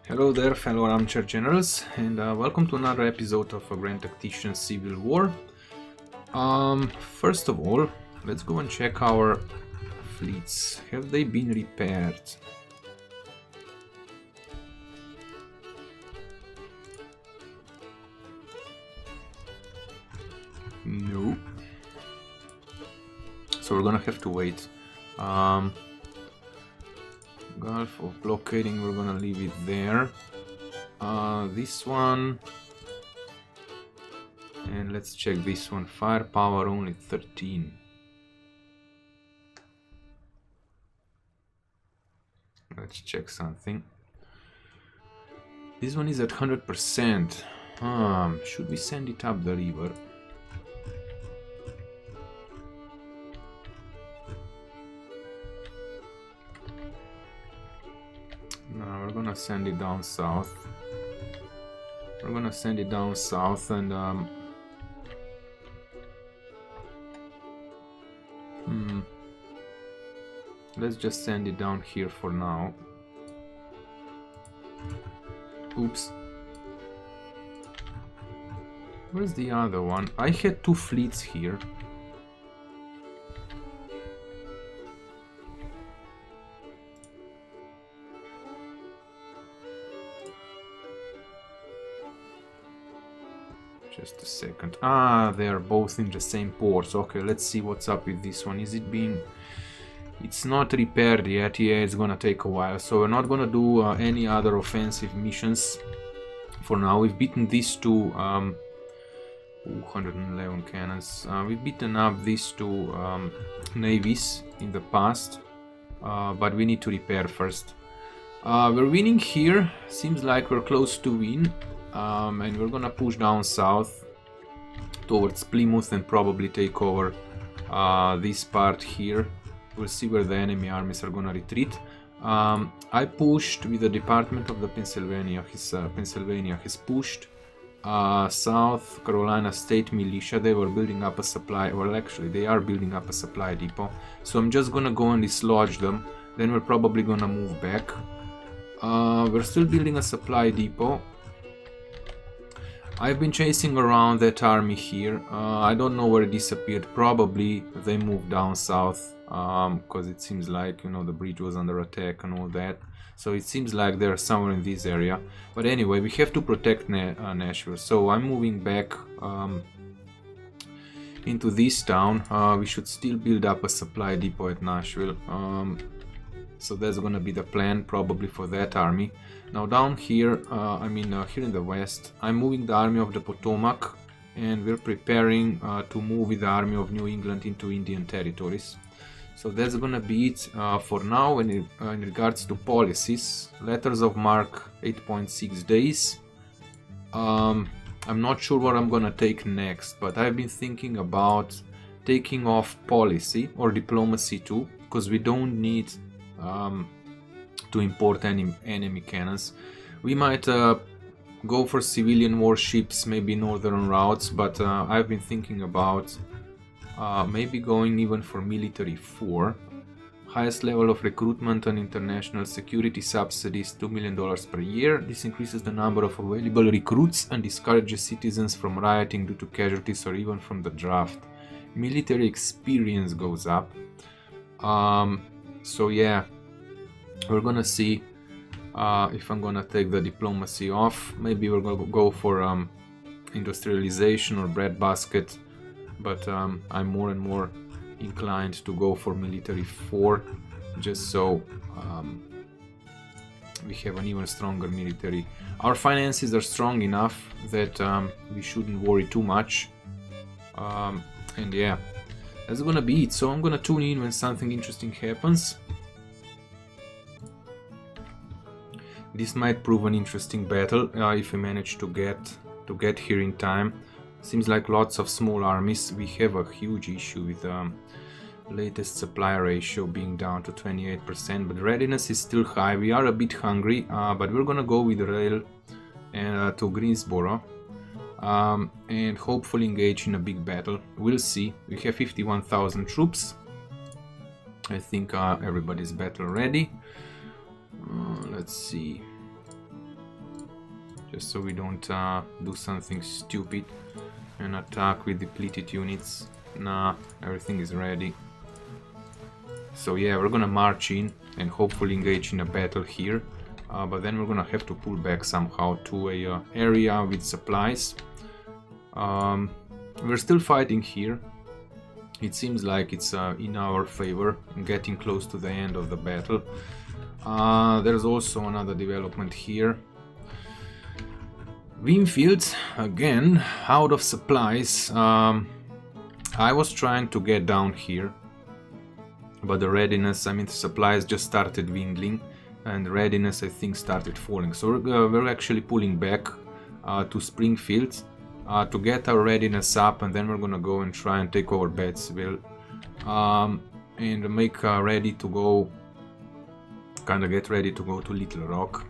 Hello there, fellow armchair generals, and welcome to another episode of a Grand Tactician Civil War. First of all, let's go and check our fleets. Have they been repaired? No. So we're gonna have to wait. Gulf of blockading, we're gonna leave it there. This one, and let's check this one. Firepower only 13. Let's check something. This one is at 100%. Should we send it up the river? No, we're gonna send it down south. We're gonna send it down south and let's just send it down here for now. Oops. Where's the other one? I had two fleets here. Just a second. They're both in the same ports. Okay, let's see what's up with this one. Is it being... It's not repaired yet. Yeah, it's gonna take a while. So we're not gonna do any other offensive missions for now. We've beaten these two... 111 cannons. We've beaten up these two navies in the past. But we need to repair first. We're winning here. Seems like we're close to win. And we're gonna push down south towards Plymouth and probably take over this part here. We'll see where the enemy armies are gonna retreat. I pushed with the Department of the Pennsylvania. Pennsylvania has pushed South Carolina State Militia. They were building up a supply, well actually they are building up a supply depot. So I'm just gonna go and dislodge them. Then we're probably gonna move back. We're still building a supply depot. I've been chasing around that army here. I don't know where it disappeared. Probably they moved down south because it seems like, you know, the bridge was under attack and all that. So it seems like they're somewhere in this area. But anyway, we have to protect Nashville. So I'm moving back into this town. We should still build up a supply depot at Nashville. So that's gonna be the plan probably for that army. Now down here, here in the west, I'm moving the Army of the Potomac, and we're preparing to move with the Army of New England into Indian territories. So that's gonna be it for now. In regards to policies, letters of marque 8.6 days. I'm not sure what I'm gonna take next, but I've been thinking about taking off policy or diplomacy too, because we don't need to import any enemy cannons. We might go for civilian warships, maybe northern routes, but I've been thinking about maybe going even for military 4. Highest level of recruitment and international security subsidies, $2 million per year. This increases the number of available recruits and discourages citizens from rioting due to casualties or even from the draft. Military experience goes up. So yeah, we're gonna see if I'm gonna take the diplomacy off. Maybe we're gonna go for industrialization or breadbasket, but I'm more and more inclined to go for military 4, just so we have an even stronger military. Our finances are strong enough that we shouldn't worry too much. And yeah, that's gonna be it. So I'm gonna tune in when something interesting happens. This might prove an interesting battle if we manage to get here in time. Seems like lots of small armies. We have a huge issue with the latest supply ratio being down to 28%, but readiness is still high. We are a bit hungry, but we're gonna go with rail and to Greensboro and hopefully engage in a big battle. We'll see. We have 51,000 troops. I think everybody's battle ready. Let's see. just so we don't do something stupid and attack with depleted units. Nah, everything is ready. So yeah, we're gonna march in and hopefully engage in a battle here, but then we're gonna have to pull back somehow to a area with supplies. We're still fighting here. It seems like it's in our favor, getting close to the end of the battle. There's also another development here. Winfield, again, out of supplies. I was trying to get down here, but the readiness, I mean the supplies just started dwindling, and readiness I think started falling. So we're actually pulling back to Springfield to get our readiness up, and then we're gonna go and try and take over Batesville and make ready to go, kinda get ready to go to Little Rock.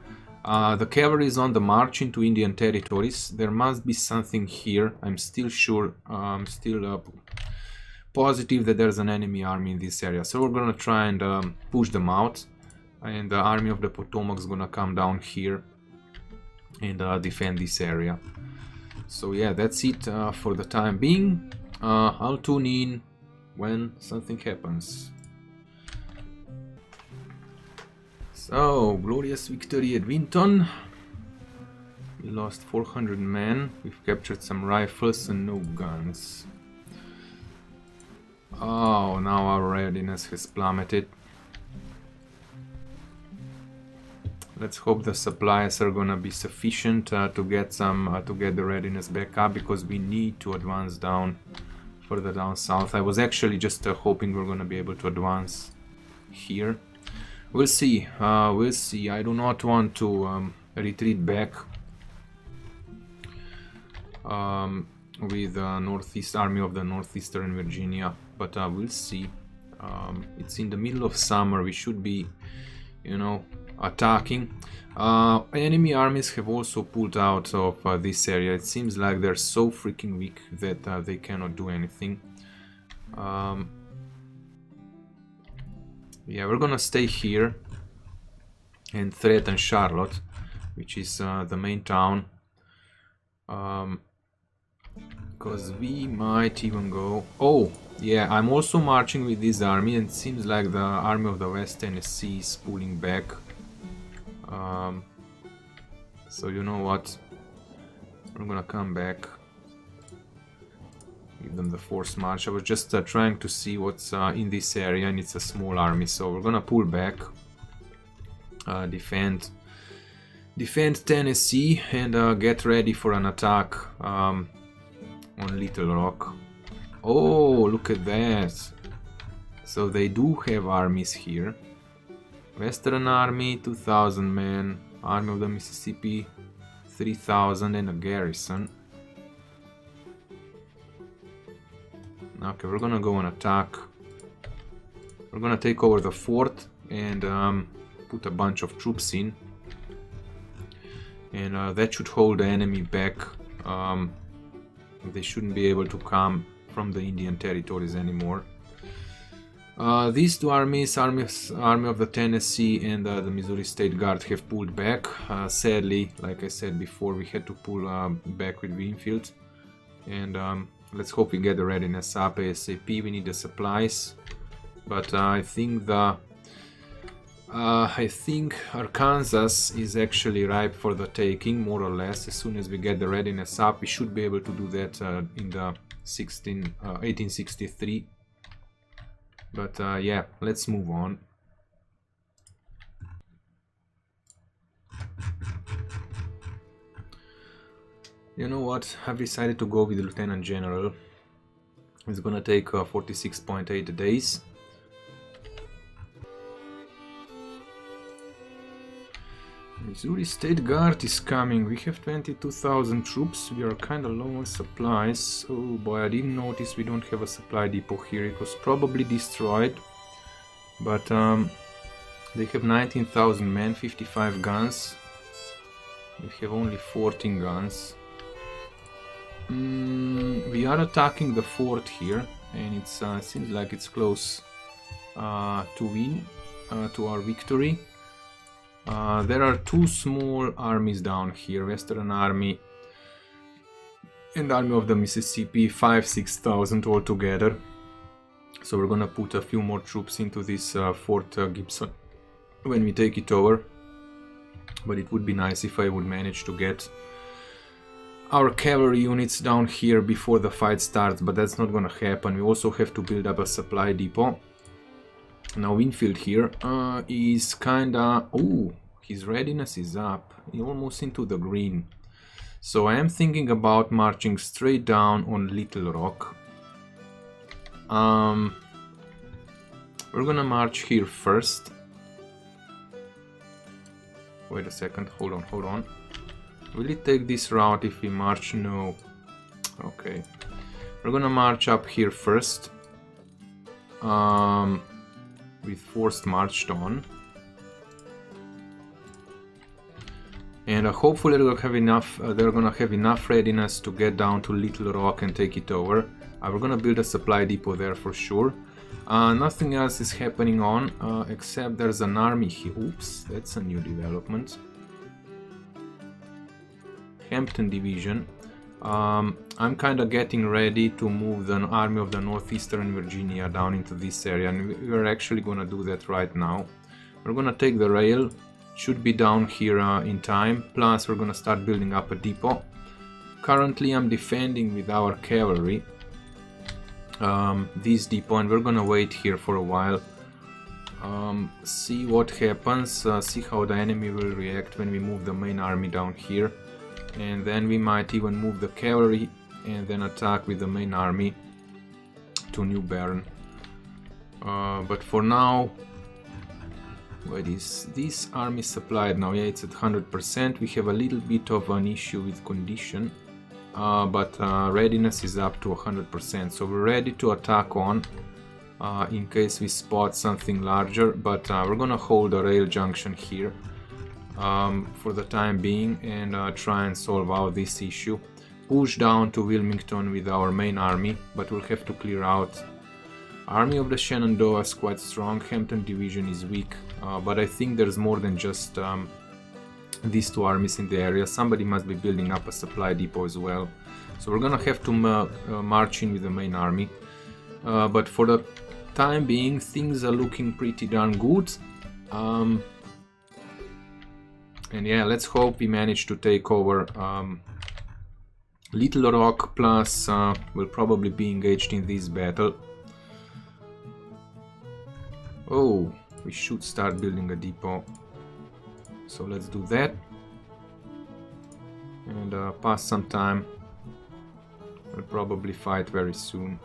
The cavalry is on the march into Indian territories. There must be something here. I'm still sure, I'm still positive that there's an enemy army in this area. So we're gonna try and push them out, and the army of the Potomac is gonna come down here and defend this area. So yeah, that's it for the time being. I'll tune in when something happens. So, glorious victory at Winton. We lost 400 men. We've captured some rifles and no guns. Oh, now our readiness has plummeted. Let's hope the supplies are gonna be sufficient to get the readiness back up, because we need to advance down, further down south. I was actually just hoping we're gonna be able to advance here. We'll see. We'll see. I do not want to retreat back with the Northeast Army of the Northeastern Virginia, but we'll see. It's in the middle of summer. We should be, you know, attacking. Enemy armies have also pulled out of this area. It seems like they're so freaking weak that they cannot do anything. Yeah, we're gonna stay here and threaten Charlotte, which is the main town, because we might even go... Oh, yeah, I'm also marching with this army, and it seems like the army of the West Tennessee is pulling back. So you know what, we're gonna come back, give them the forced march. I was just trying to see what's in this area, and it's a small army, so we're gonna pull back, defend Tennessee, and get ready for an attack on Little Rock. Oh, look at that! So they do have armies here. Western Army, 2,000 men, Army of the Mississippi, 3,000, and a garrison. Okay, we're gonna go and attack. We're gonna take over the fort and put a bunch of troops in. And that should hold the enemy back. They shouldn't be able to come from the Indian territories anymore. These two armies, Army of the Tennessee and the Missouri State Guard, have pulled back. Sadly, like I said before, we had to pull back with Winfield. And let's hope we get the readiness up ASAP. We need the supplies. But I think Arkansas is actually ripe for the taking, more or less. As soon as we get the readiness up, we should be able to do that in the 1863. But yeah, let's move on. You know what? I've decided to go with the Lieutenant General. It's gonna take 46.8 days. Missouri State Guard is coming. We have 22,000 troops. We are kind of low on supplies. Oh boy, I didn't notice we don't have a supply depot here. It was probably destroyed. But they have 19,000 men, 55 guns. We have only 14 guns. We are attacking the fort here, and it seems like it's close to win, to our victory. There are two small armies down here, Western Army and Army of the Mississippi, 5,000-6,000 altogether. So we're gonna put a few more troops into this Fort Gibson when we take it over. But it would be nice if I would manage to get our cavalry units down here before the fight starts, but that's not gonna happen. We also have to build up a supply depot. Now Winfield here is kinda... oh, his readiness is up, almost into the green. So I am thinking about marching straight down on Little Rock. We're gonna march here first. Wait a second, hold on. Will it take this route if we march? No. Okay. We're gonna march up here first. With forced marched on. And hopefully they're gonna have enough readiness to get down to Little Rock and take it over. We're gonna build a supply depot there for sure. Nothing else is happening on, except there's an army here. Oops, that's a new development. Hampton Division. I'm kind of getting ready to move the army of the Northeastern Virginia down into this area, and we're actually gonna do that right now. We're gonna take the rail, should be down here in time, plus we're gonna start building up a depot. Currently I'm defending with our cavalry this depot, and we're gonna wait here for a while, see what happens, see how the enemy will react when we move the main army down here. And then we might even move the cavalry and then attack with the main army to New Bern. But for now, wait, is this army supplied now? Yeah, it's at 100%. We have a little bit of an issue with condition, but readiness is up to 100%. So we're ready to attack on in case we spot something larger. But we're gonna hold a rail junction here for the time being and try and solve out this issue. Push down to Wilmington with our main army, but we'll have to clear out. Army of the Shenandoah is quite strong, Hampton Division is weak, but I think there's more than just these two armies in the area. Somebody must be building up a supply depot as well. So we're gonna have to march in with the main army. But for the time being, things are looking pretty darn good. And yeah, let's hope we manage to take over Little Rock, plus we'll probably be engaged in this battle. Oh, we should start building a depot. So let's do that. And pass some time. We'll probably fight very soon.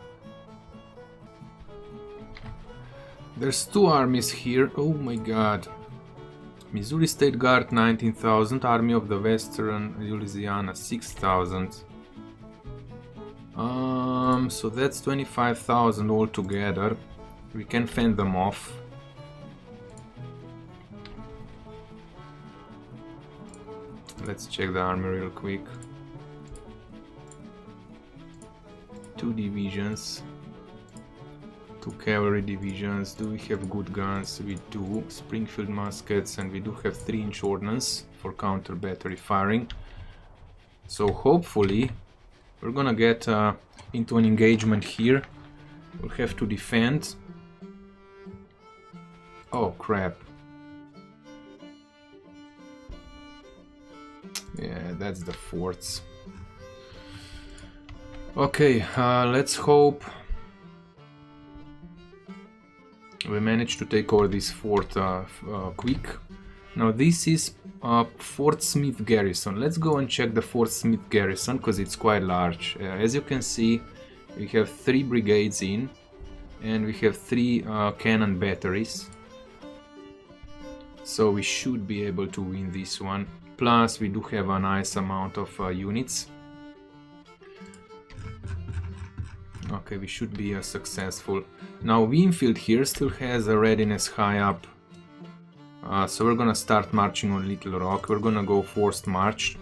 There's two armies here. Oh my god. Missouri State Guard 19,000, Army of the Western Louisiana 6,000. So that's 25,000 altogether. We can fend them off. Let's check the army real quick. 2 divisions. 2 cavalry divisions. Do we have good guns? We do. Springfield muskets, and we do have 3-inch ordnance for counter battery firing. So hopefully we're gonna get into an engagement here. We'll have to defend. Oh crap. Yeah, that's the forts. Okay, let's hope we managed to take over this fort quick. Now this is Fort Smith Garrison. Let's go and check the Fort Smith Garrison, because it's quite large. As you can see, we have 3 brigades in, and we have 3 cannon batteries. So we should be able to win this one. Plus we do have a nice amount of units. Okay, we should be successful. Now Winfield here still has a readiness high up. So we're gonna start marching on Little Rock. We're gonna go forced march.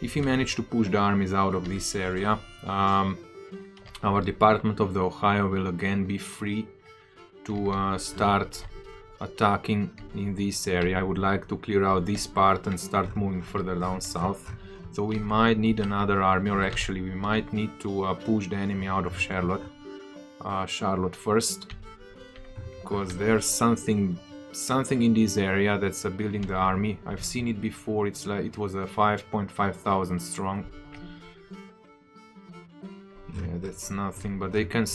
If we manage to push the armies out of this area, our Department of the Ohio will again be free to start attacking in this area. I would like to clear out this part and start moving further down south. So we might need another army, or actually we might need to push the enemy out of Charlotte first, because there's something in this area that's building the army. I've seen it before. It's like it was a 5,500 strong. Yeah, that's nothing, but they can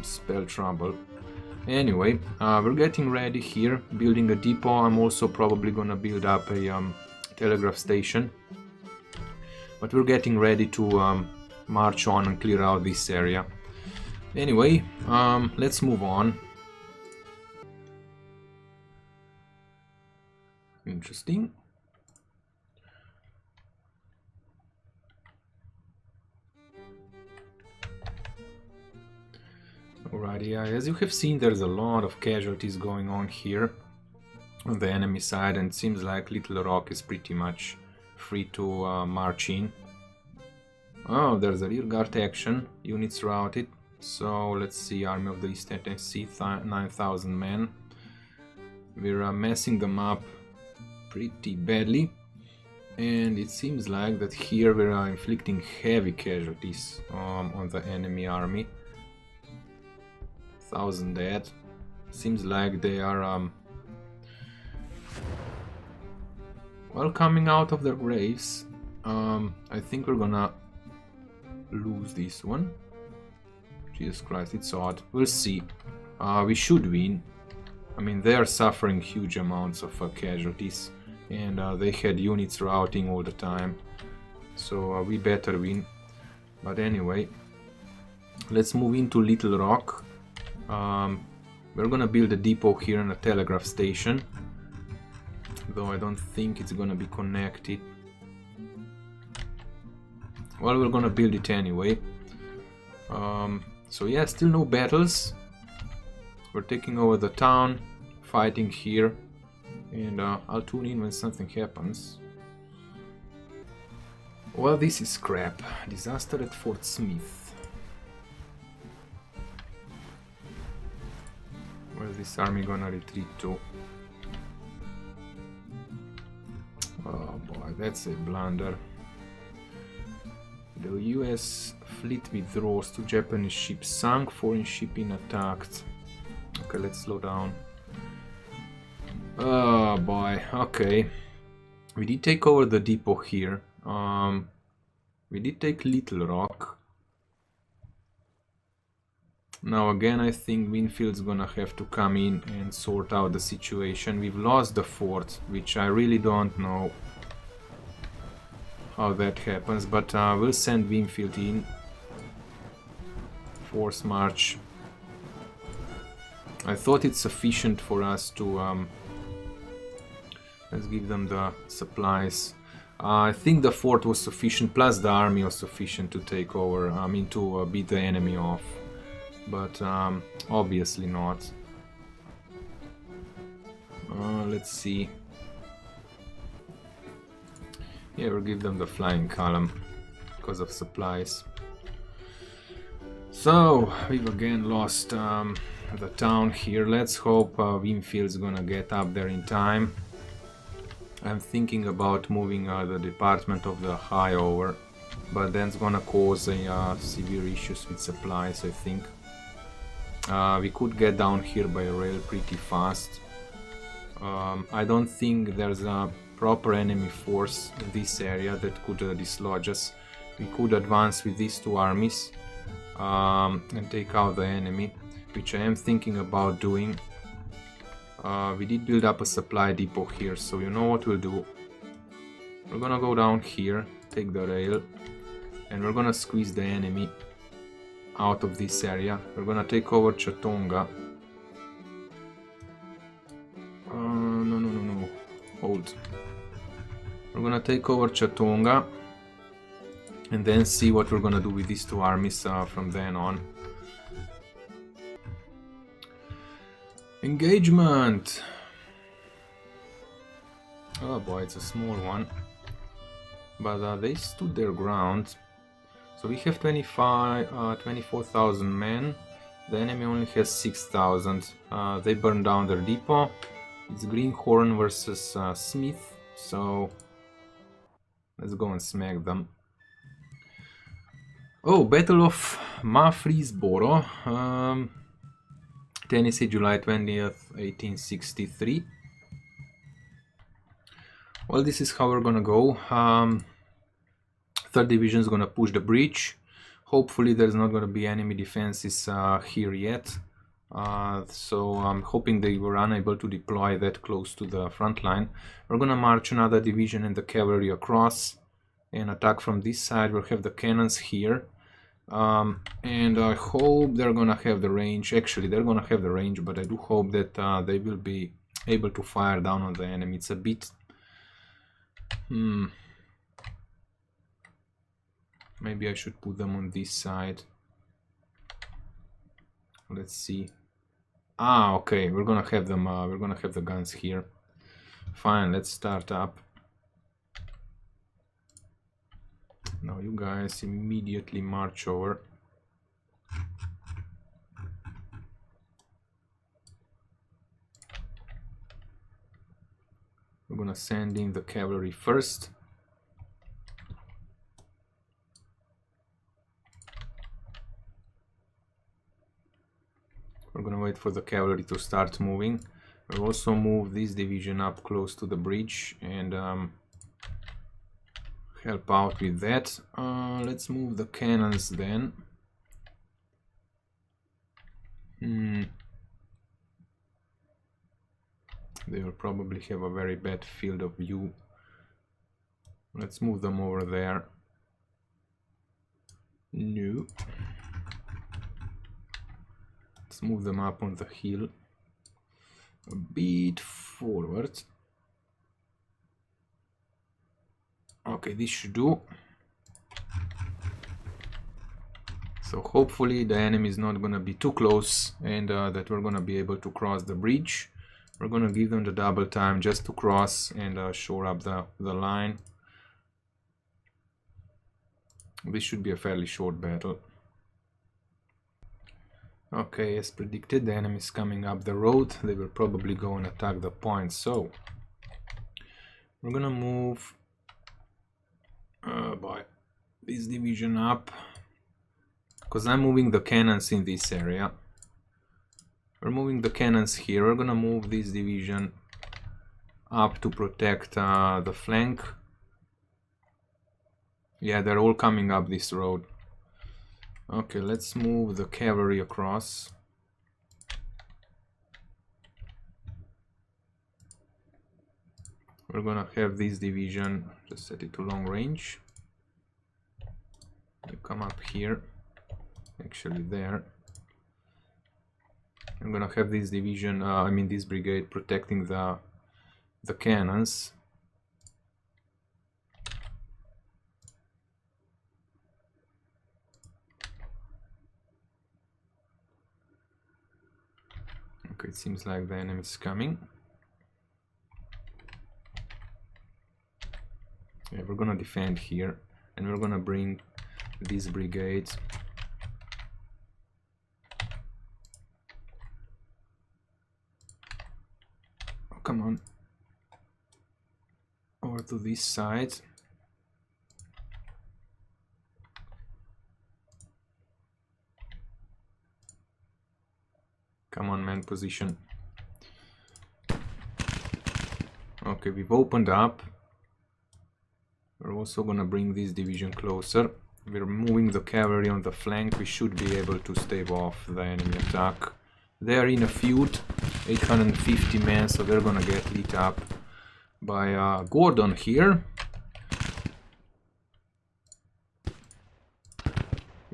spell trouble. Anyway, we're getting ready here, building a depot. I'm also probably gonna build up a telegraph station, but we're getting ready to march on and clear out this area. Anyway, let's move on. Interesting. Alrighty, as you have seen, there's a lot of casualties going on here on the enemy side, and it seems like Little Rock is pretty much free to march in. Oh, there's a rearguard action, units routed. So let's see, Army of the Eastern Tennessee, 9,000 men. We're messing them up pretty badly, and it seems like that here we're inflicting heavy casualties on the enemy army. 1,000 dead. Seems like they are well, coming out of their graves. I think we're gonna lose this one. Jesus Christ, it's odd. We'll see. We should win. I mean, they are suffering huge amounts of casualties, and they had units routing all the time, so we better win. But anyway, let's move into Little Rock. We're gonna build a depot here and a telegraph station, though I don't think it's gonna be connected. Well, we're gonna build it anyway. So yeah, still no battles. We're taking over the town, fighting here, and I'll tune in when something happens. Well, this is crap. Disaster at Fort Smith. Where's this army gonna retreat to? Oh boy, that's a blunder. The US fleet withdraws, 2 Japanese ships sunk, foreign shipping attacked. Okay, let's slow down. Oh boy, okay. We did take over the depot here. We did take Little Rock. Now again, I think Winfield's gonna have to come in and sort out the situation. We've lost the fort, which I really don't know how that happens, but we'll send Winfield in. Force march. I thought it's sufficient for us to let's give them the supplies. I think the fort was sufficient, plus the army was sufficient to take over, I mean to beat the enemy off, but obviously not. Let's see. Yeah, we'll give them the flying column because of supplies. So we've again lost the town here. Let's hope Winfield's gonna get up there in time. I'm thinking about moving the Department of the High over, but that's gonna cause severe issues with supplies, I think. We could get down here by rail pretty fast. I don't think there's a proper enemy force in this area that could dislodge us. We could advance with these 2 armies and take out the enemy, which I am thinking about doing. We did build up a supply depot here, so you know what we'll do. We're gonna go down here, take the rail, and we're gonna squeeze the enemy out of this area. We're gonna take over Chatonga. No. Hold. We're gonna take over Chatonga and then see what we're gonna do with these 2 armies from then on. Engagement! Oh boy, it's a small one, but they stood their ground. So we have 24,000 men. The enemy only has 6,000. They burned down their depot. It's Greenhorn versus Smith, so let's go and smack them. Oh, Battle of Murfreesboro, Tennessee, July 20th, 1863. Well, this is how we're gonna go. 3rd Division is gonna push the breach. Hopefully there's not gonna be enemy defenses here yet. So I'm hoping they were unable to deploy that close to the front line. We're gonna march another division and the cavalry across and attack from this side. We'll have the cannons here. And I hope they're gonna have the range. Actually, they're gonna have the range, but I do hope that they will be able to fire down on the enemy. It's a bit... Maybe I should put them on this side. Let's see. Ah, okay, we're gonna have them, we're gonna have the guns here. Fine, let's start up. Now you guys immediately march over. We're gonna send in the cavalry first. We're gonna wait for the cavalry to start moving. We'll also move this division up close to the bridge and help out with that. Let's move the cannons then. They will probably have a very bad field of view. Let's move them over there. No. Let's move them up on the hill. A bit forward. Okay, this should do. So hopefully the enemy is not gonna be too close and that we're gonna be able to cross the bridge. We're gonna give them the double time just to cross and shore up the line. This should be a fairly short battle. Okay, as predicted, the enemy is coming up the road. They will probably go and attack the point. So we're gonna move by this division up, because I'm moving the cannons in this area. We're moving the cannons here. We're gonna move this division up to protect the flank. Yeah, they're all coming up this road. Okay, let's move the cavalry across. We're gonna have this division, just set it to long range. You come up here, actually there. I'm gonna have this division, I mean this brigade protecting the cannons. Okay, it seems like the enemy is coming. Yeah, we're gonna defend here, and we're gonna bring these brigades. Oh, come on. Over to this side. Come on, man, position. Okay, we've opened up. We're also gonna bring this division closer. We're moving the cavalry on the flank. We should be able to stave off the enemy attack. They are in a feud, 850 men, so they're gonna get lit up by Gordon here.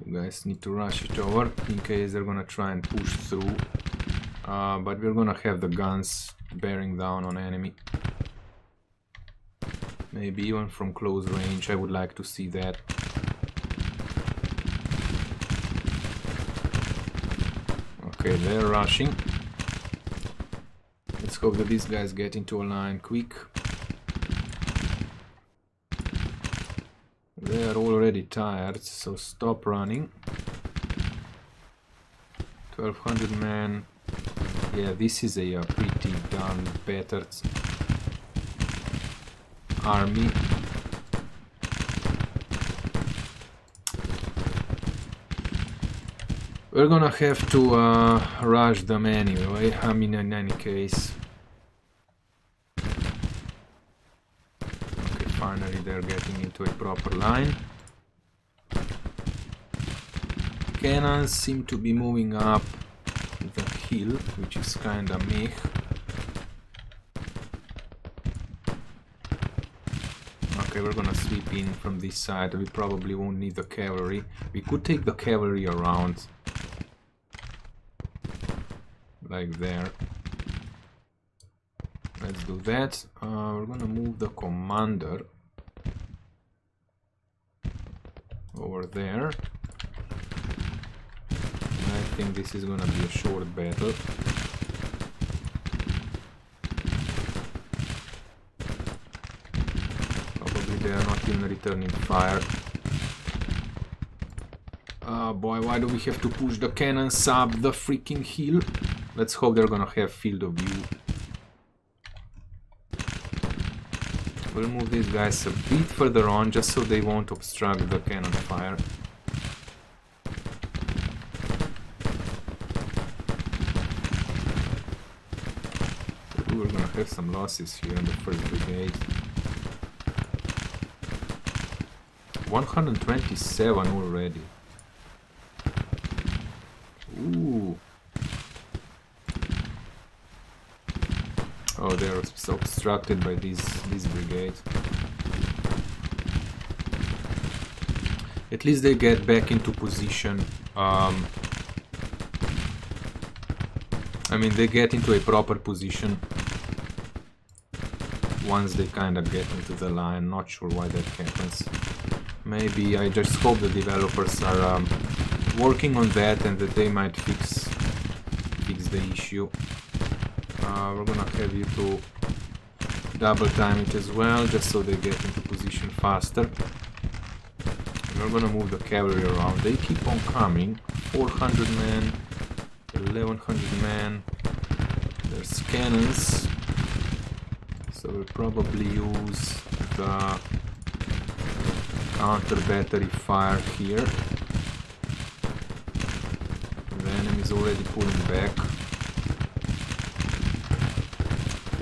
You guys need to rush it over in case they're gonna try and push through. But we're gonna have the guns bearing down on enemy. Maybe even from close range, I would like to see that. Okay, they're rushing. Let's hope that these guys get into a line quick. They are already tired, so stop running. 1200 men. Yeah, this is a pretty pretty darn battered army. We're gonna have to rush them anyway, I mean in any case. Okay, finally they're getting into a proper line. Cannons seem to be moving up the hill, which is kinda meh. Okay, we're gonna sweep in from this side. We probably won't need the cavalry. We could take the cavalry around. Like there. Let's do that. We're gonna move the commander over there. I think this is gonna be a short battle. Probably they are not even returning fire. Oh boy, why do we have to push the cannons up the freaking hill? Let's hope they're gonna have field of view. We'll move these guys a bit further on just so they won't obstruct the cannon fire. We're gonna have some losses here in the first brigade. 127 already. Ooh. Oh, they're so obstructed by these brigades. At least they get back into position. I mean, they get into a proper position once they kind of get into the line. Not sure why that happens. Maybe I just hope the developers are working on that and that they might fix the issue. We're gonna have you to double time it as well, just so they get into position faster. We're gonna move the cavalry around. They keep on coming. 400 men, 1100 men. There's cannons, so we'll probably use the counter battery fire here. The enemy is already pulling back.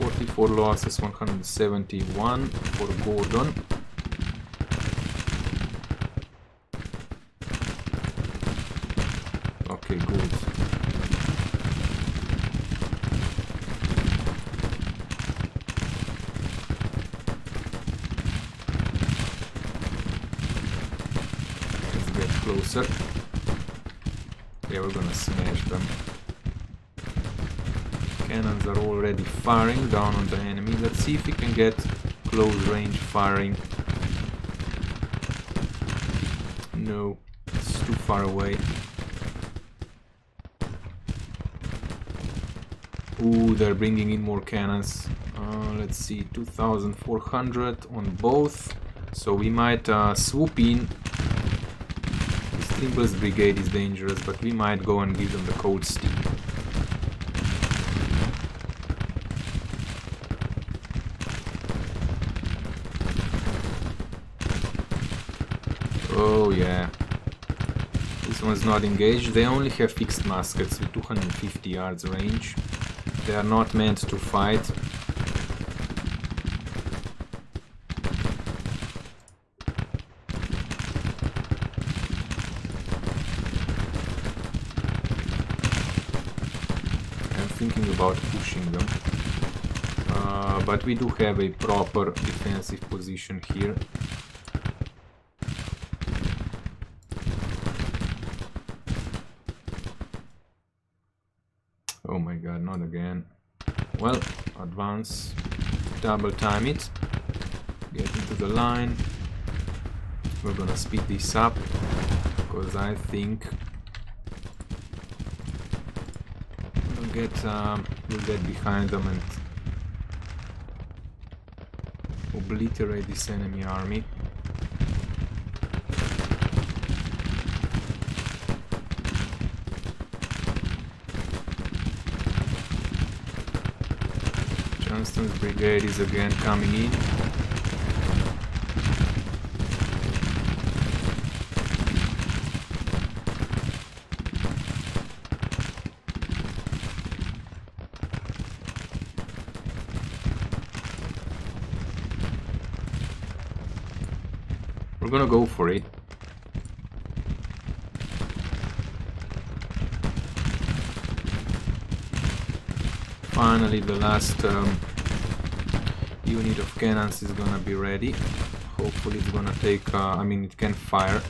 44 losses, 171 for Gordon. Okay, good. Let's get closer. Yeah, we're gonna smash them. Cannons are already firing down on the enemy. Let's see if we can get close range firing. No, it's too far away. Ooh, they're bringing in more cannons. Let's see, 2400 on both. So we might swoop in. This Trimble's brigade is dangerous, but we might go and give them the cold steel. Oh yeah, this one's not engaged. They only have fixed muskets with 250 yards range. They are not meant to fight. I'm thinking about pushing them. But we do have a proper defensive position here. Oh my god, not again. Well, advance, double time it, get into the line. We're gonna speed this up, because I think we'll get behind them and obliterate this enemy army. Johnston's brigade is again coming in. We're gonna go for it. Finally, the last unit of cannons is gonna be ready. Hopefully it's gonna take, I mean, it can fire.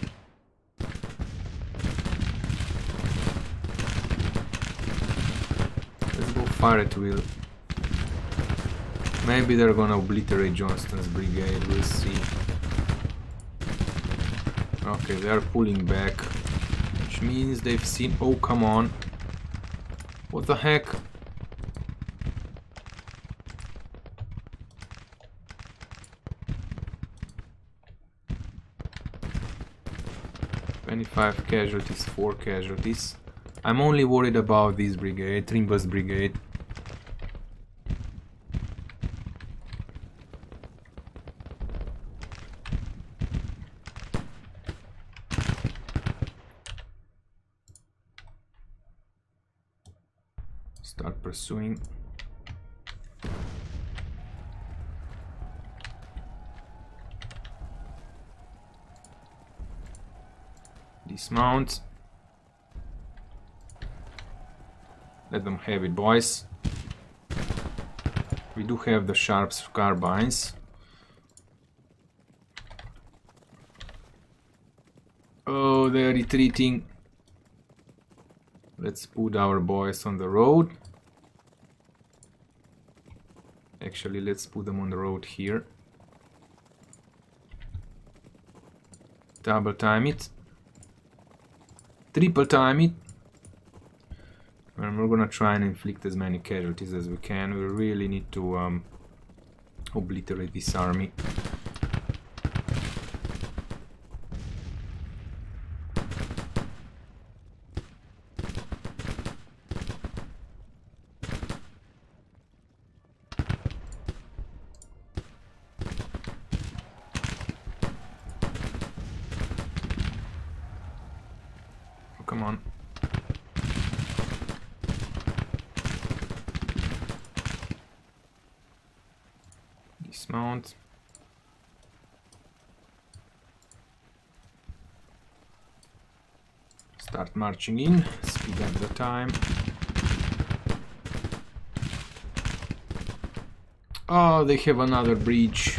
Let's go fire at will. Maybe they're gonna obliterate Johnston's brigade, we'll see. Okay, they are pulling back, which means they've seen... Oh, come on. What the heck? ...25 casualties, 4 casualties. I'm only worried about this brigade, Trimba's brigade. Start pursuing. Dismount. Let them have it, boys. We do have the sharp carbines. Oh, they're retreating. Let's put our boys on the road. Actually, let's put them on the road here. Double time it. Triple time it. And we're gonna try and inflict as many casualties as we can. We really need to obliterate this army. Come on. Dismount. Start marching in. Speed up the time. Oh, they have another breach.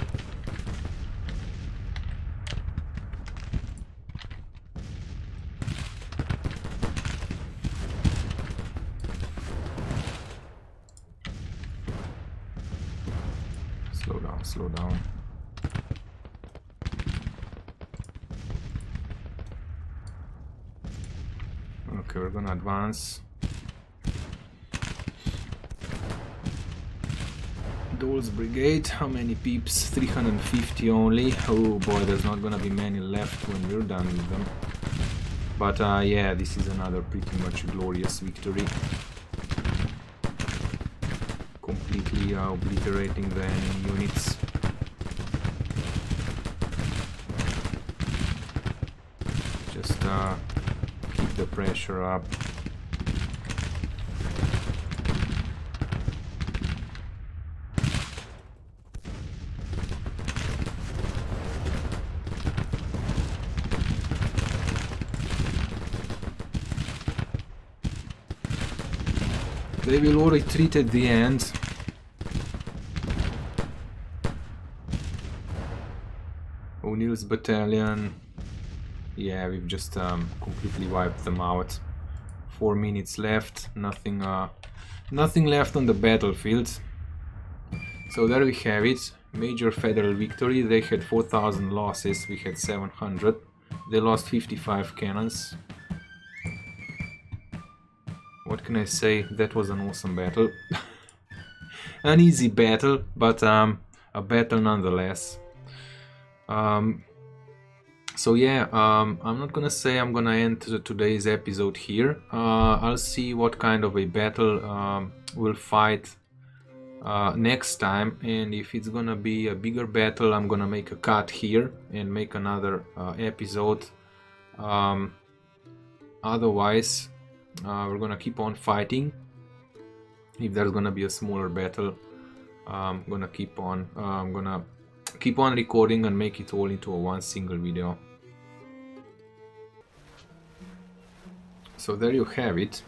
Slow down. Okay, we're gonna advance. Dole's brigade, how many peeps? 350 only. Oh boy, there's not gonna be many left when we're done with them. But yeah, this is another pretty much glorious victory. Completely obliterating the enemy units. Just keep the pressure up. They will all retreat at the end. O'Neill's battalion. Yeah, we've just completely wiped them out. 4 minutes left. Nothing left on the battlefield. So there we have it. Major federal victory. They had 4,000 losses. We had 700. They lost 55 cannons. What can I say? That was an awesome battle. An easy battle, but a battle nonetheless. So yeah, I'm not gonna say I'm gonna end today's episode here. I'll see what kind of a battle we'll fight next time, and if it's gonna be a bigger battle, I'm gonna make a cut here and make another episode. Otherwise, we're gonna keep on fighting. If there's gonna be a smaller battle, I'm gonna keep on recording and make it all into a one single video. So there you have it.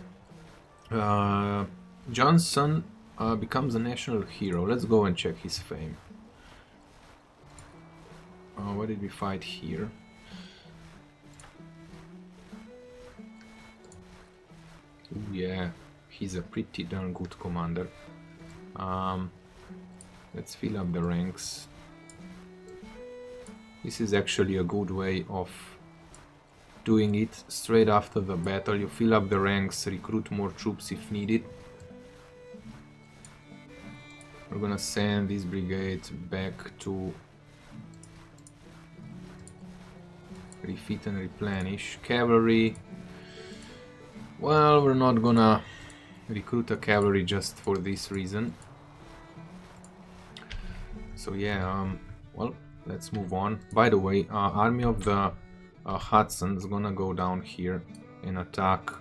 Johnson becomes a national hero. Let's go and check his fame. What did we fight here? Ooh, yeah, he's a pretty darn good commander. Let's fill up the ranks. This is actually a good way of doing it. Straight after the battle, you fill up the ranks, recruit more troops if needed. We're gonna send this brigade back to refit and replenish. Cavalry, well, we're not gonna recruit a cavalry just for this reason. So yeah, well, let's move on. By the way, army of the Hudson is gonna go down here and attack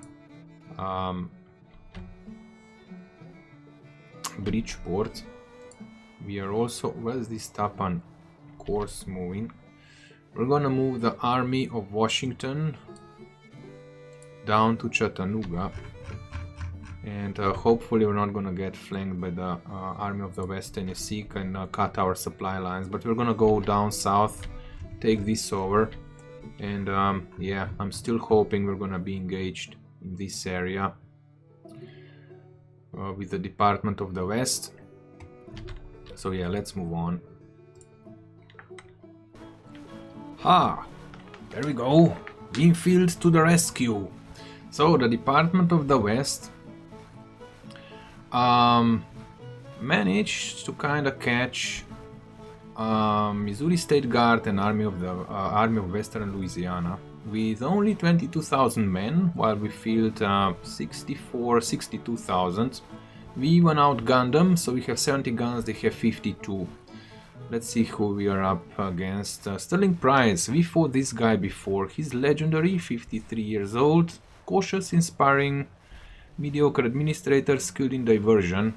Bridgeport. We are also, where's this Tapan course moving? We're gonna move the army of Washington down to Chattanooga, and hopefully we're not gonna get flanked by the army of the West Tennessee and cut our supply lines, but we're gonna go down south, take this over, and yeah, I'm still hoping we're gonna be engaged in this area with the Department of the West. So yeah, let's move on. Ha! There we go! Winfield to the rescue! So the Department of the West managed to kind of catch Missouri State Guard and Army of Western Louisiana with only 22,000 men, while we fielded 62,000. We even outgunned them, so we have 70 guns, they have 52. Let's see who we are up against. Sterling Price, we fought this guy before. He's legendary, 53 years old, cautious, inspiring, mediocre administrator, skilled in diversion.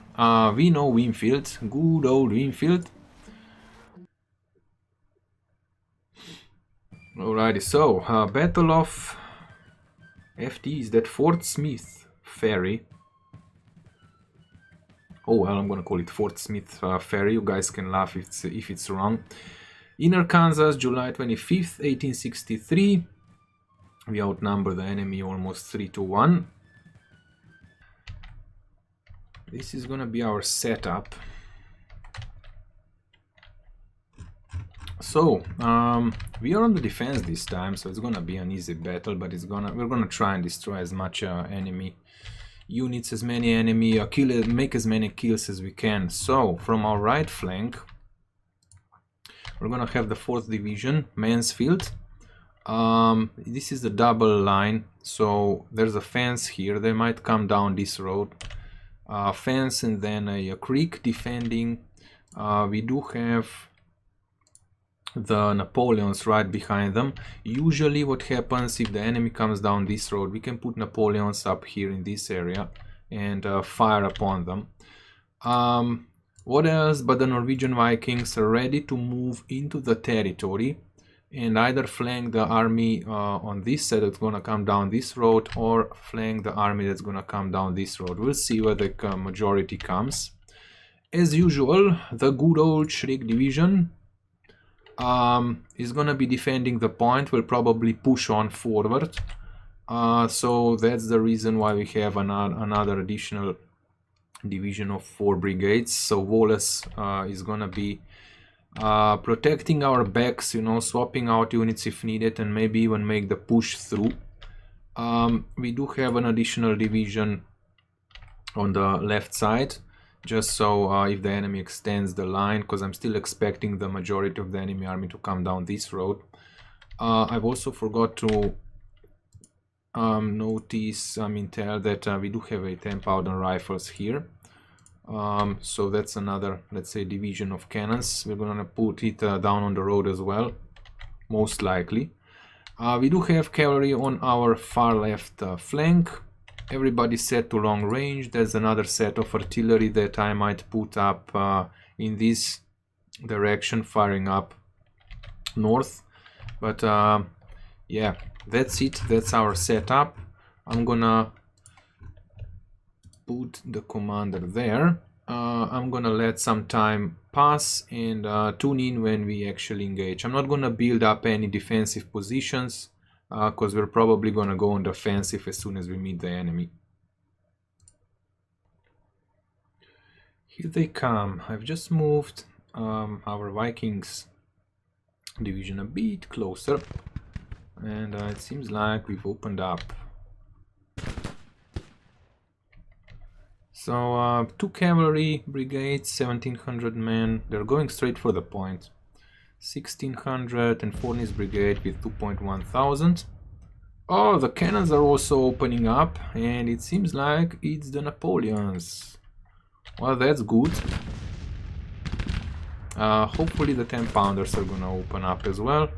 We know Winfield, good old Winfield. Alrighty, so Battle of FT, is that Fort Smith Ferry? Oh well, I'm gonna call it Fort Smith Ferry. You guys can laugh if it's wrong. Inner Kansas, July 25th, 1863. We outnumber the enemy almost 3-1. This is gonna be our setup. So we are on the defense this time, so it's gonna be an easy battle, but we're gonna try and destroy as much enemy units, as many enemy make as many kills as we can. So from our right flank, we're gonna have the 4th Division, Mansfield. This is the double line, so there's a fence here. They might come down this road, fence and then a creek defending. We do have the Napoleons right behind them. Usually what happens if the enemy comes down this road, we can put Napoleons up here in this area and fire upon them. What else but the Norwegian Vikings are ready to move into the territory and either flank the army on this side that's gonna come down this road, or flank the army that's gonna come down this road. We'll see where the majority comes. As usual, the good old Schrick Division is gonna be defending the point, will probably push on forward. So that's the reason why we have another additional division of 4 brigades. So Wallace is gonna be protecting our backs, you know, swapping out units if needed, and maybe even make the push through. We do have an additional division on the left side, just so if the enemy extends the line, because I'm still expecting the majority of the enemy army to come down this road. I've also forgot to notice, tell that we do have a 10 powder rifles here. So that's another, let's say, division of cannons. We're gonna put it down on the road as well, most likely. We do have cavalry on our far left flank. Everybody set to long range. There's another set of artillery that I might put up in this direction, firing up north. But yeah, that's it. That's our setup. I'm gonna put the commander there. I'm gonna let some time pass and tune in when we actually engage. I'm not gonna build up any defensive positions because we're probably gonna go on the offensive as soon as we meet the enemy. Here they come. I've just moved our Vikings division a bit closer, and it seems like we've opened up. So 2 cavalry brigades, 1700 men, they're going straight for the point. 1600 and Forney's brigade with 2.1 thousand. Oh, the cannons are also opening up, and it seems like it's the Napoleons. Well, that's good. Hopefully the 10 pounders are gonna open up as well.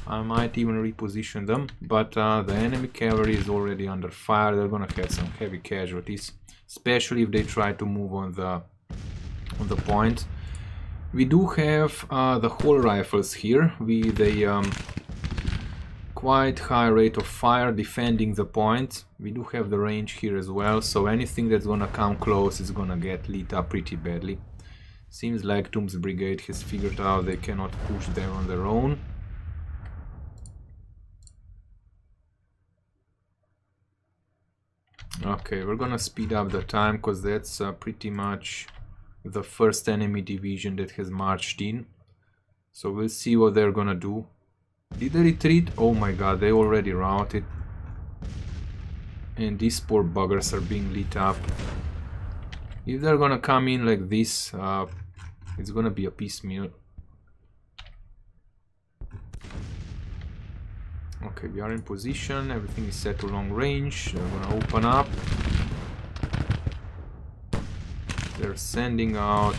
I might even reposition them, but the enemy cavalry is already under fire. They're gonna have some heavy casualties, especially if they try to move on the point. We do have the whole rifles here with a quite high rate of fire defending the point. We do have the range here as well, so anything that's gonna come close is gonna get lit up pretty badly. Seems like Toom's brigade has figured out they cannot push there on their own. Okay, we're gonna speed up the time because that's pretty much the first enemy division that has marched in. So we'll see what they're gonna do. Did they retreat? Oh my god, they already routed. And these poor buggers are being lit up. If they're gonna come in like this, it's gonna be a piecemeal. Okay, we are in position, everything is set to long range. They're gonna open up. They're sending out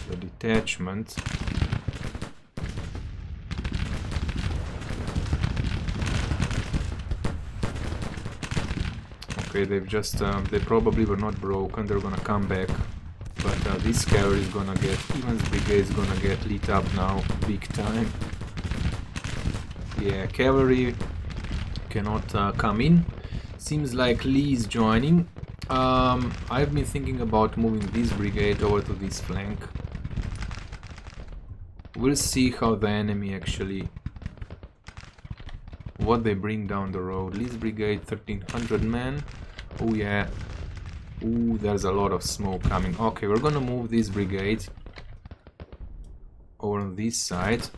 the detachment. Okay, they've just, they probably were not broken, they're gonna come back. But this cavalry is gonna get, Evans brigade is gonna get lit up now, big time. Yeah, cavalry cannot come in. Seems like Lee is joining. I've been thinking about moving this brigade over to this flank. We'll see how the enemy actually, what they bring down the road. Lee's brigade, 1300 men. Oh yeah. Ooh, there's a lot of smoke coming. Okay, we're gonna move this brigade over on this side.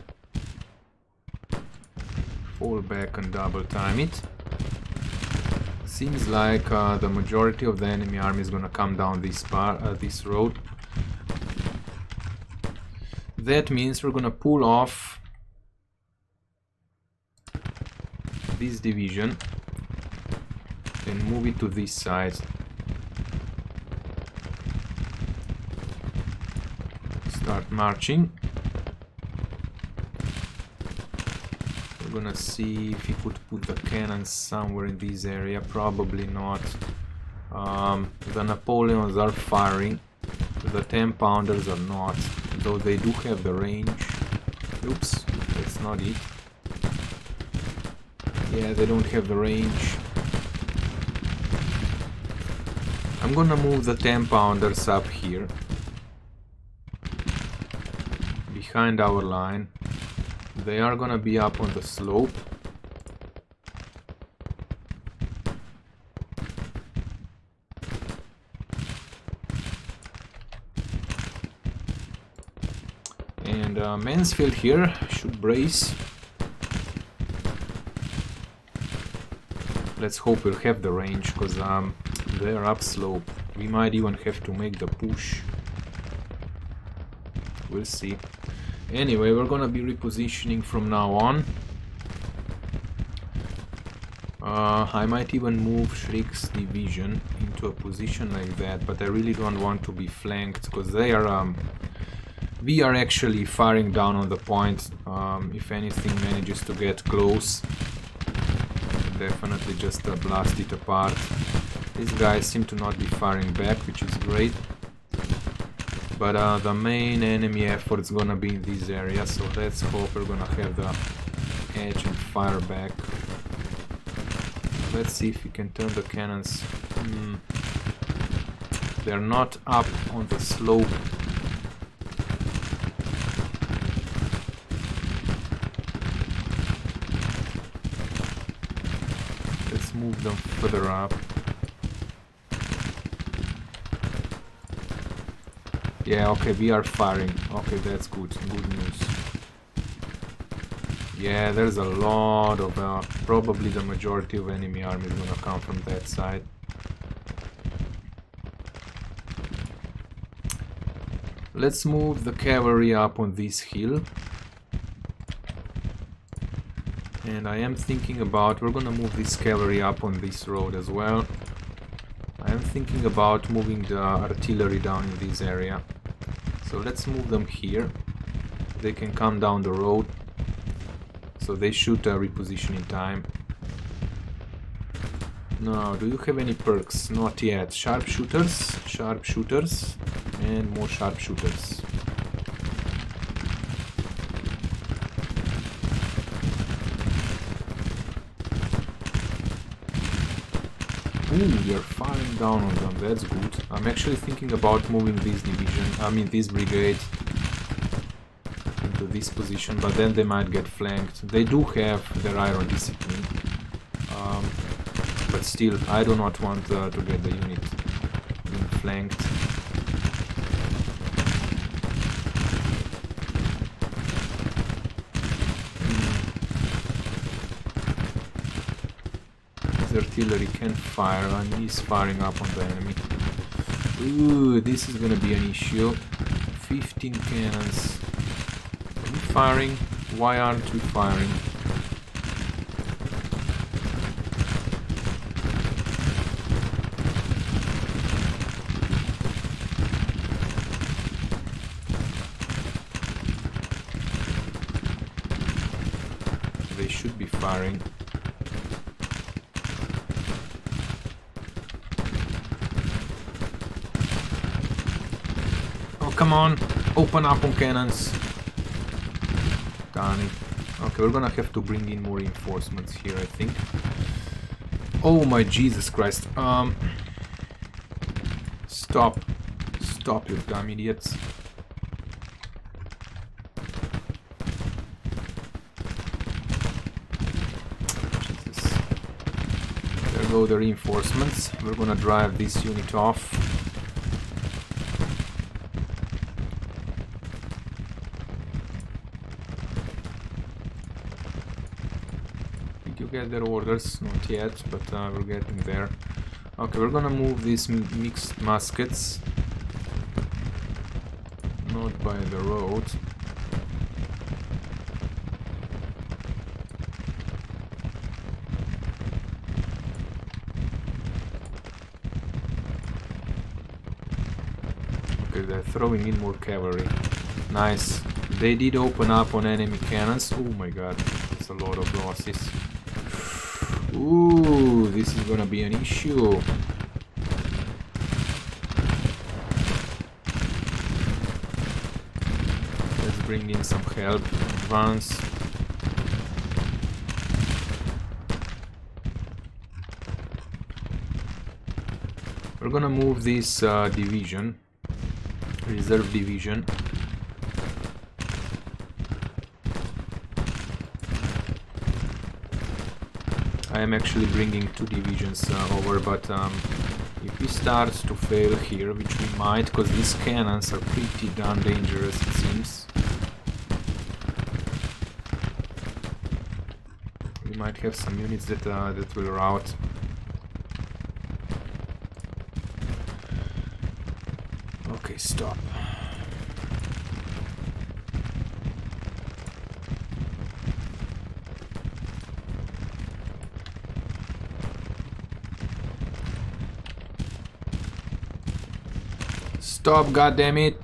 Fall back and double time it. Seems like the majority of the enemy army is gonna come down this road. That means we're gonna pull off this division and move it to this side. Start marching. We're gonna see if we could put the cannons somewhere in this area. Probably not. The Napoleons are firing. The 10 pounders are not, though they do have the range. Oops, that's not it. Yeah, they don't have the range. I'm gonna move the 10 pounders up here behind our line. They are gonna be up on the slope. And Mansfield here should brace. Let's hope we'll have the range, because they're upslope. We might even have to make the push. We'll see. Anyway, we're gonna be repositioning from now on. I might even move Shrik's division into a position like that, but I really don't want to be flanked because they are we are actually firing down on the point. If anything manages to get close, definitely just blast it apart. These guys seem to not be firing back, which is great. But the main enemy effort is gonna be in this area, so let's hope we're gonna have the edge and fire back. Let's see if we can turn the cannons. They're not up on the slope. Let's move them further up. Yeah, okay, we are firing. Okay, that's good. Good news. Yeah, there's a lot of... probably the majority of enemy army is gonna come from that side. Let's move the cavalry up on this hill. And I am thinking about... we're gonna move this cavalry up on this road as well. I am thinking about moving the artillery down in this area. So let's move them here. They can come down the road. So they should reposition in time. Now, do you have any perks? Not yet. Sharpshooters, sharpshooters, and more sharpshooters. Ooh, we are firing down on them, that's good. I'm actually thinking about moving this division, this brigade into this position, but then they might get flanked. They do have their iron discipline, but still, I do not want to get the unit being flanked. Artillery can fire and he's firing up on the enemy. Ooh, this is gonna be an issue. 15 cannons. Are we firing? Why aren't we firing? They should be firing. Come on, open up on cannons. Darn it. Okay, we're gonna have to bring in more reinforcements here, I think. Oh my Jesus Christ. Stop. Stop, you dumb idiots. Jesus. There go the reinforcements. We're gonna drive this unit off. Get their orders, not yet, but we're getting there. Okay, we're gonna move these mixed muskets, not by the road. Okay, they're throwing in more cavalry. Nice. They did open up on enemy cannons. Oh my god, that's a lot of losses. Ooh, this is gonna be an issue. Let's bring in some help. Advance. We're gonna move this division, reserve division. I am actually bringing 2 divisions over, but if we start to fail here, which we might, because these cannons are pretty darn dangerous, it seems. We might have some units that will rout. Okay, stop. Stop, goddammit!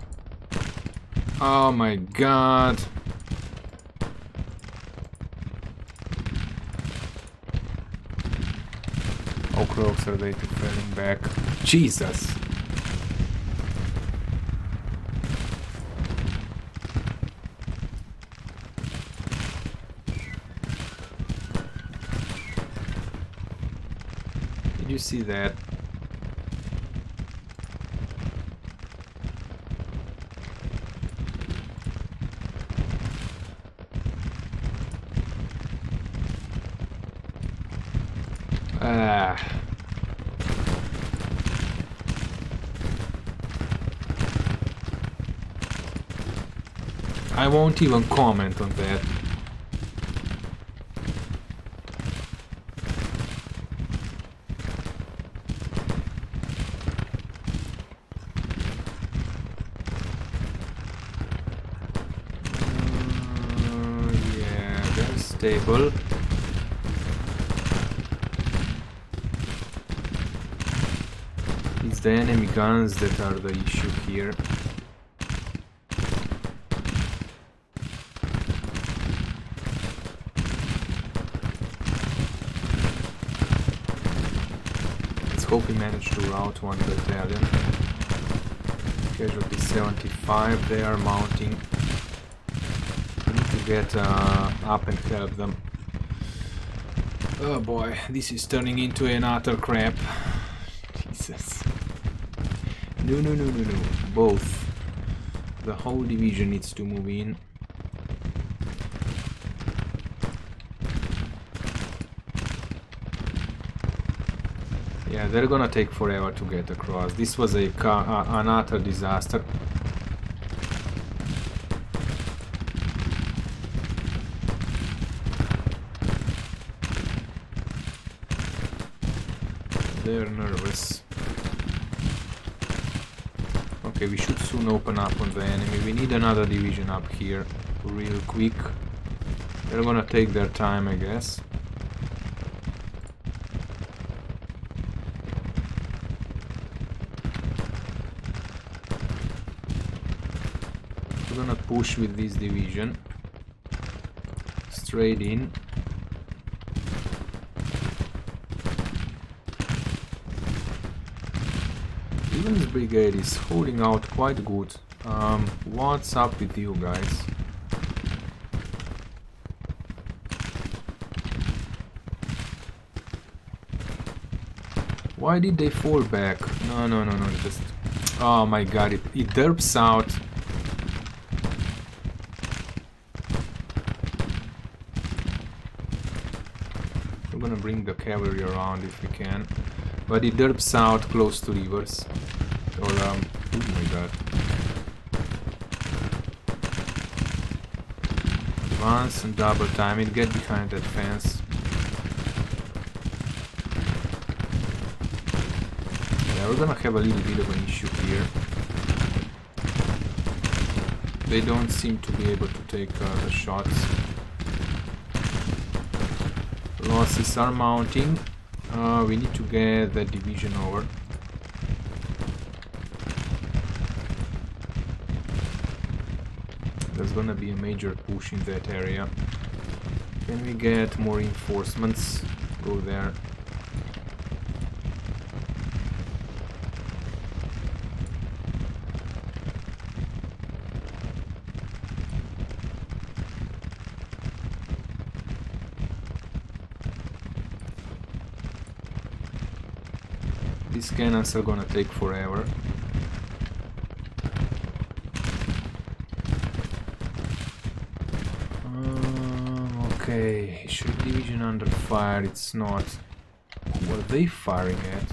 Oh my god! How close are they to falling back? Jesus! Did you see that? I won't even comment on that. Yeah, they're stable. It's the enemy guns that are the issue here. Hope we managed to rout one battalion. Casualty 75, they are mounting. We need to get up and help them. Oh boy, this is turning into an utter crap. Jesus. No, no, no, no, no. Both. The whole division needs to move in. Yeah, they're gonna take forever to get across. This was an utter disaster. They're nervous. Okay, we should soon open up on the enemy. We need another division up here real quick. They're gonna take their time, I guess. We're gonna push with this division straight in. Even this brigade is holding out quite good. What's up with you guys? Why did they fall back? No, no, no, no, just... Oh my god, it derps out. We're gonna bring the cavalry around if we can. But it derps out close to rivers. Or, oh my god. Advance and double time it, get behind that fence. Yeah, we're gonna have a little bit of an issue here. They don't seem to be able to take the shots. Losses are mounting. We need to get that division over. There's gonna be a major push in that area. Can we get more reinforcements? Go there. These cannons are gonna take forever. Okay, should division under fire, it's not. Who are they firing at?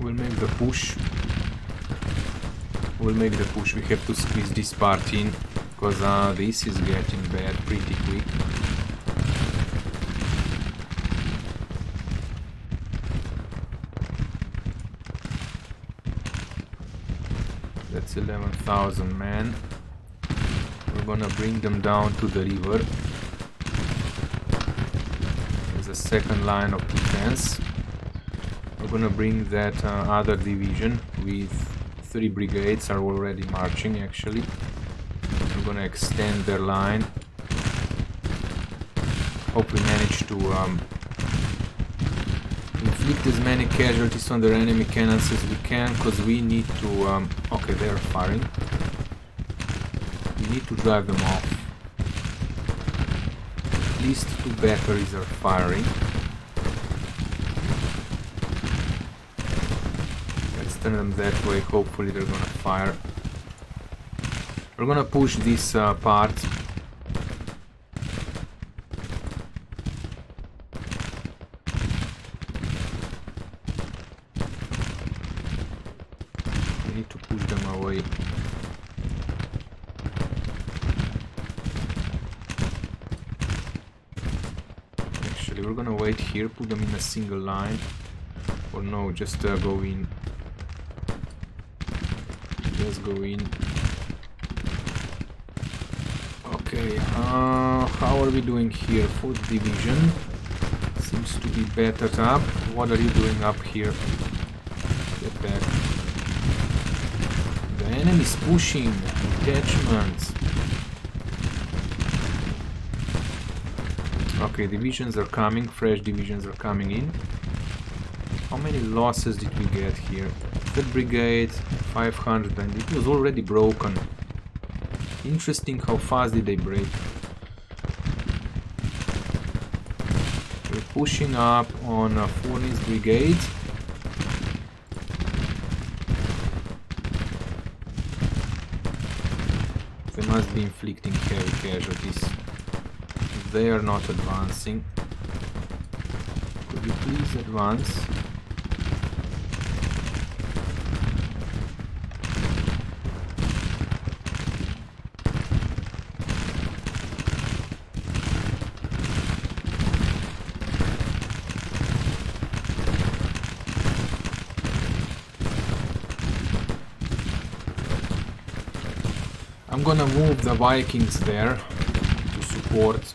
We'll make the push. We'll make the push, we have to squeeze this part in, because this is getting bad pretty quick. That's 11,000 men. We're gonna bring them down to the river. There's a second line of defense. We're gonna bring that other division with 3 brigades are already marching actually. We're gonna extend their line. Hope we manage to inflict as many casualties on their enemy cannons as we can, because we need to... okay, they are firing. We need to drive them off. At least 2 batteries are firing. Let's turn them that way, hopefully they're gonna fire. We're gonna push this part. We need to push them away. Actually, we're gonna wait here, put them in a single line. Or no, just go in. Just go in. Okay, how are we doing here? 4th division seems to be battered up. What are you doing up here? Get back. The enemy is pushing. Detachments. Okay, divisions are coming. Fresh divisions are coming in. How many losses did we get here? 3rd brigade, 500, and it was already broken. Interesting how fast did they break. We're pushing up on Forney's brigade. They must be inflicting heavy casualties. They are not advancing. Could you please advance? I'm gonna move the Vikings there to support.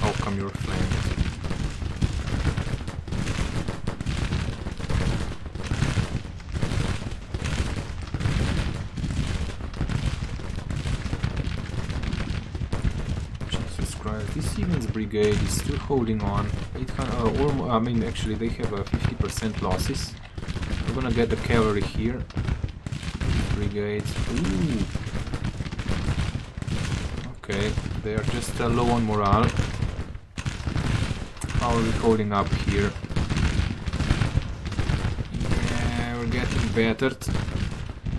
How come you're flanked? Jesus Christ, this Siemens brigade is still holding on. 800, I mean, actually they have 50% losses. We're gonna get the cavalry here. Brigades. Ooh. Okay, they are just low on morale. How are we holding up here? Yeah, we're getting battered.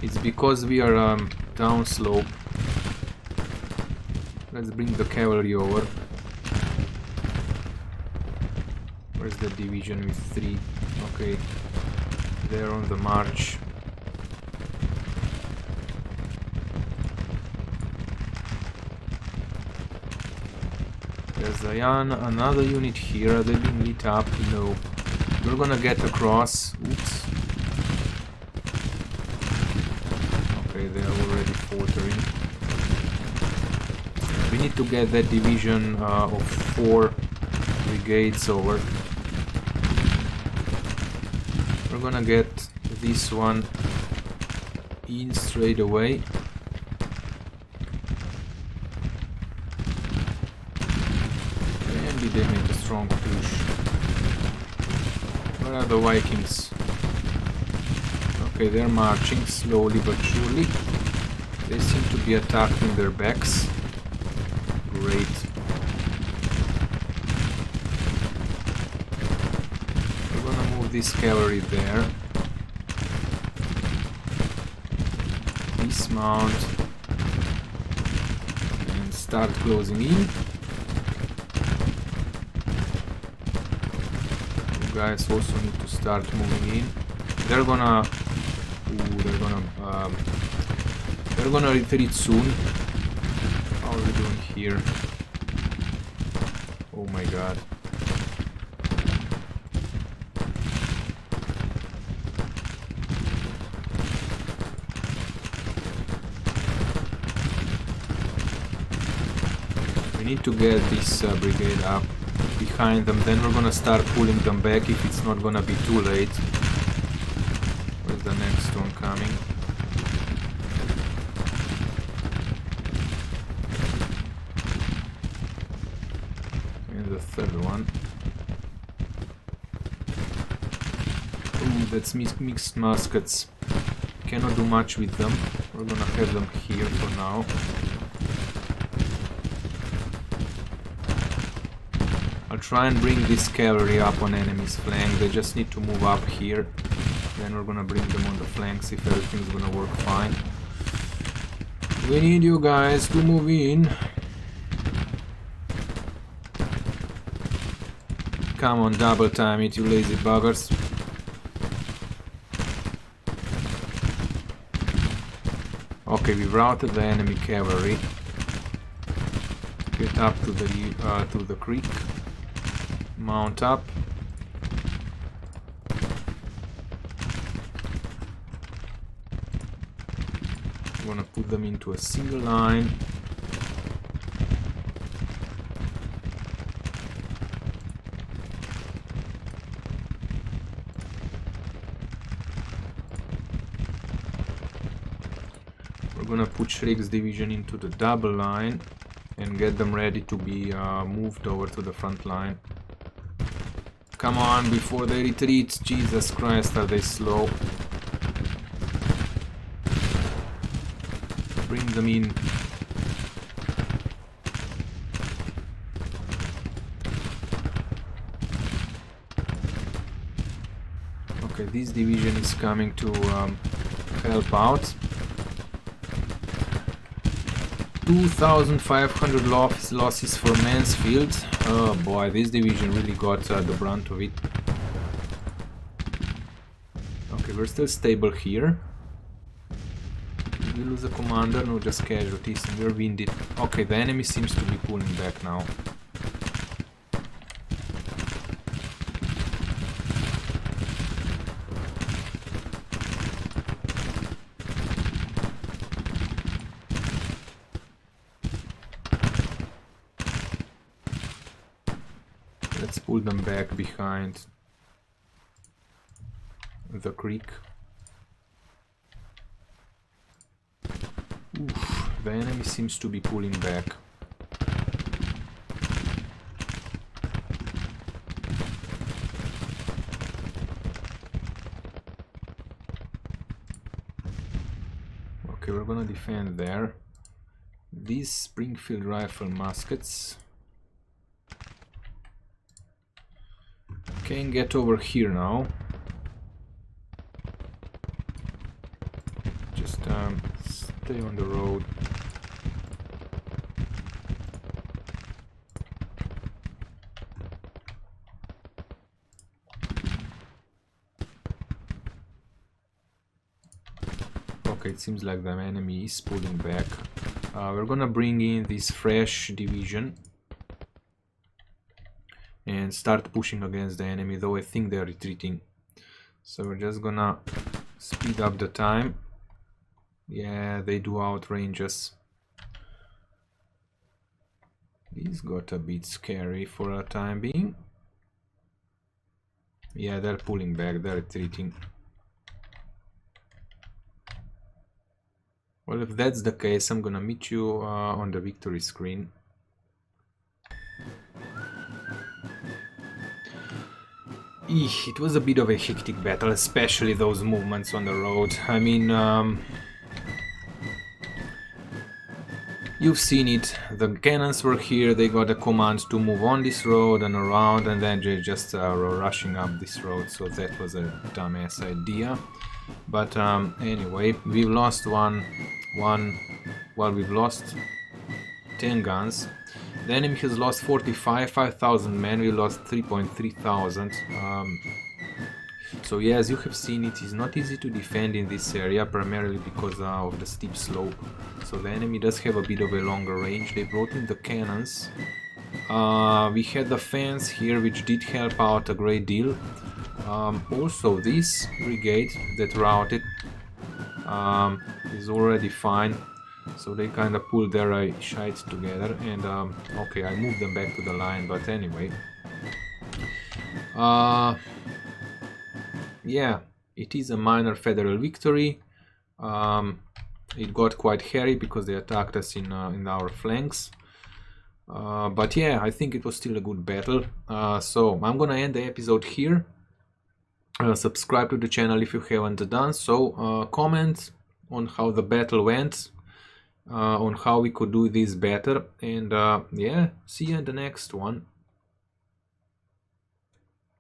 It's because we are down slope. Let's bring the cavalry over. Where's the division with 3? Okay, they're on the march. There's another unit here. They've been lit up. No. We're gonna get across. Oops. Okay, they are already faltering. We need to get that division of 4 brigades over. We're gonna get this one in straight away. They make a strong push. Where are the Vikings? Okay, they're marching slowly but surely. They seem to be attacking their backs. Great. We're gonna move this cavalry there. Dismount. And start closing in. Guys also need to start moving in. They're gonna retreat soon. How are we doing here? Oh my god. need to get this brigade up behind them, then we're gonna start pulling them back if it's not gonna be too late. Where's the next one coming? And the third one. Ooh, that's mixed muskets. Cannot do much with them. We're gonna have them here for now. I'll try and bring this cavalry up on enemy's flank. They just need to move up here. Then we're gonna bring them on the flanks if everything's gonna work fine. We need you guys to move in. Come on, double time it, you lazy buggers. Okay, we've routed the enemy cavalry. Get up to the creek. Mount up. I'm gonna put them into a single line. We're gonna put Shrek's division into the double line and get them ready to be moved over to the front line. Come on, before they retreat. Jesus Christ, are they slow. Bring them in. Okay, this division is coming to help out. 2,500 losses for Mansfield. Oh boy, this division really got the brunt of it. Okay, we're still stable here. Did we lose a commander? No, just casualties, and we're winded. Okay, the enemy seems to be pulling back now. Let's pull them back behind the creek. Oof, the enemy seems to be pulling back. Okay, we're gonna defend there. These Springfield rifle muskets can get over here now. Just stay on the road. Okay, it seems like the enemy is pulling back. We're gonna bring in this fresh division and start pushing against the enemy, though I think they're retreating. So we're just gonna speed up the time. Yeah, they do outrange us. This got a bit scary for a time being. Yeah, they're pulling back, they're retreating. Well, if that's the case, I'm gonna meet you on the victory screen. It was a bit of a hectic battle, especially those movements on the road. I mean, you've seen it. The cannons were here, they got a command to move on this road and around, and then they just were rushing up this road, so that was a dumbass idea. But anyway, we've lost we've lost 10 guns. The enemy has lost 5,000 men, we lost 3,300. So yeah, as you have seen, it is not easy to defend in this area, primarily because of the steep slope. So the enemy does have a bit of a longer range. They brought in the cannons. We had the fence here, which did help out a great deal. Also, this brigade that routed is already fine. So they kind of pulled their shite together, and okay, I moved them back to the line, but anyway. Yeah, it is a minor federal victory. It got quite hairy because they attacked us in our flanks. But yeah, I think it was still a good battle. So I'm gonna end the episode here. Subscribe to the channel if you haven't done so. Comment on how the battle went, on how we could do this better, and yeah, see you in the next one.